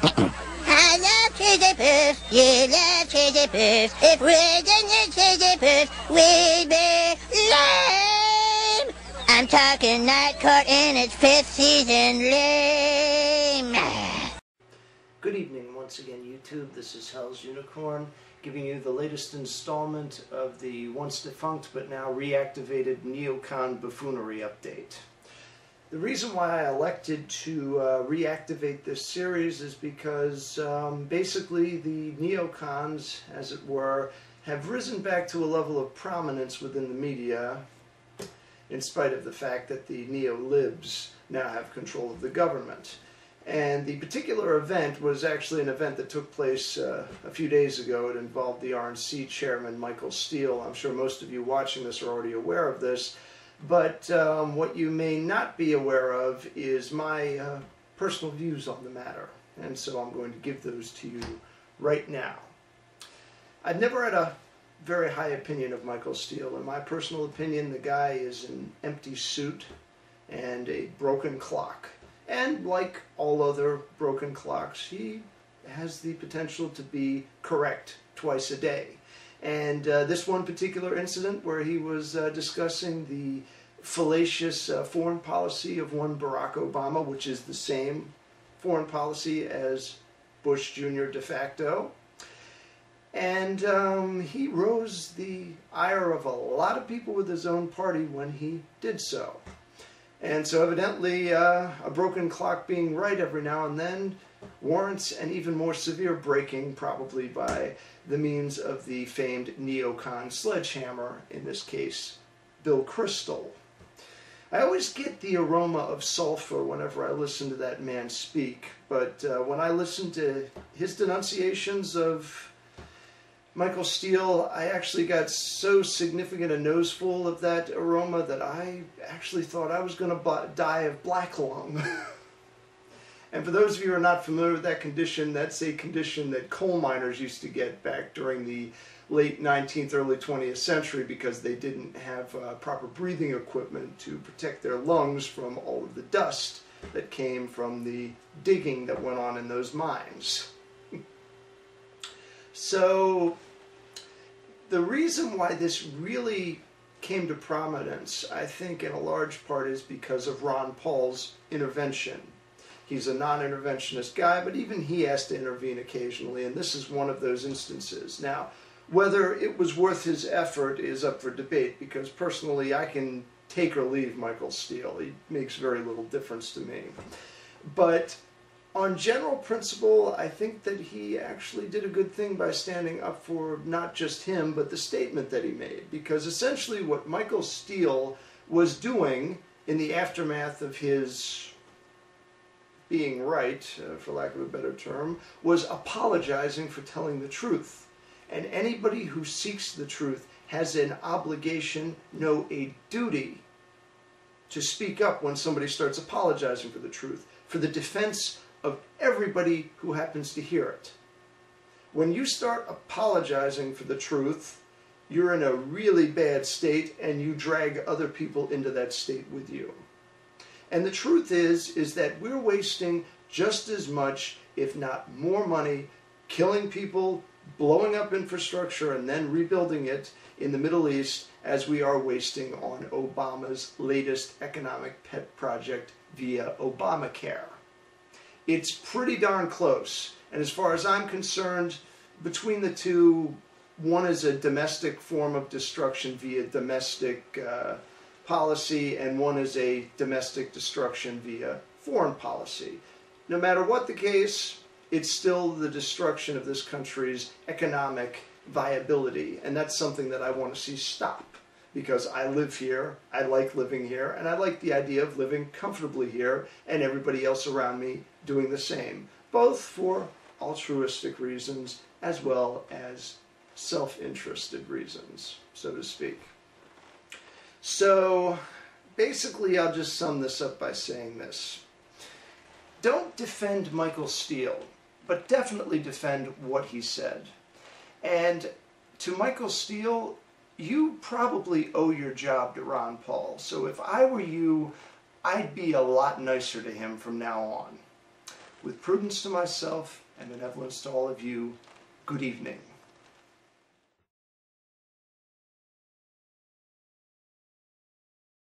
I love Cheesy Puffs, you love Cheesy Puffs. If we're the Cheesy Puffs, we'll be lame. I'm talking Night Court in its 5th season, lame. Good evening once again, YouTube. This is Hell's Unicorn, giving you the latest installment of the once defunct but now reactivated neocon buffoonery update. The reason why I elected to reactivate this series is because basically the neocons, as it were, have risen back to a level of prominence within the media, in spite of the fact that the neo-libs now have control of the government. And the particular event was actually an event that took place a few days ago. It involved the RNC chairman, Michael Steele. I'm sure most of you watching this are already aware of this. But what you may not be aware of is my personal views on the matter. And so I'm going to give those to you right now. I've never had a very high opinion of Michael Steele. In my personal opinion, the guy is an empty suit and a broken clock. And like all other broken clocks, he has the potential to be correct twice a day. And this one particular incident where he was discussing the fallacious foreign policy of one Barack Obama, which is the same foreign policy as Bush Jr. de facto. And he rose the ire of a lot of people with his own party when he did so. And so evidently a broken clock being right every now and then warrants an even more severe breaking, probably by the means of the famed neocon sledgehammer, in this case, Bill Kristol. I always get the aroma of sulfur whenever I listen to that man speak, but when I listen to his denunciations of Michael Steele, I actually got so significant a noseful of that aroma that I actually thought I was going to die of black lung. And for those of you who are not familiar with that condition, that's a condition that coal miners used to get back during the late 19th, early 20th century because they didn't have proper breathing equipment to protect their lungs from all of the dust that came from the digging that went on in those mines. So the reason why this really came to prominence, I think in a large part, is because of Ron Paul's intervention. He's a non-interventionist guy, but even he has to intervene occasionally, and this is one of those instances. Now, whether it was worth his effort is up for debate, because personally I can take or leave Michael Steele. He makes very little difference to me. But on general principle, I think that he actually did a good thing by standing up for not just him, but the statement that he made. Because essentially what Michael Steele was doing in the aftermath of his being right, for lack of a better term, was apologizing for telling the truth. And anybody who seeks the truth has an obligation, no, a duty, to speak up when somebody starts apologizing for the truth, for the defense of everybody who happens to hear it. When you start apologizing for the truth, you're in a really bad state and you drag other people into that state with you. And the truth is that we're wasting just as much, if not more money, killing people, blowing up infrastructure, and then rebuilding it in the Middle East as we are wasting on Obama's latest economic pet project via Obamacare. It's pretty darn close. And as far as I'm concerned, between the two, one is a domestic form of destruction via domestic policy, and one is a domestic destruction via foreign policy. No matter what the case, it's still the destruction of this country's economic viability, and that's something that I want to see stop, because I live here, I like living here, and I like the idea of living comfortably here and everybody else around me doing the same, both for altruistic reasons as well as self-interested reasons, so to speak. So basically I'll just sum this up by saying this. Don't defend Michael Steele, but definitely defend what he said. And to Michael Steele, you probably owe your job to Ron Paul. So if I were you, I'd be a lot nicer to him from now on. With prudence to myself and benevolence to all of you, good evening.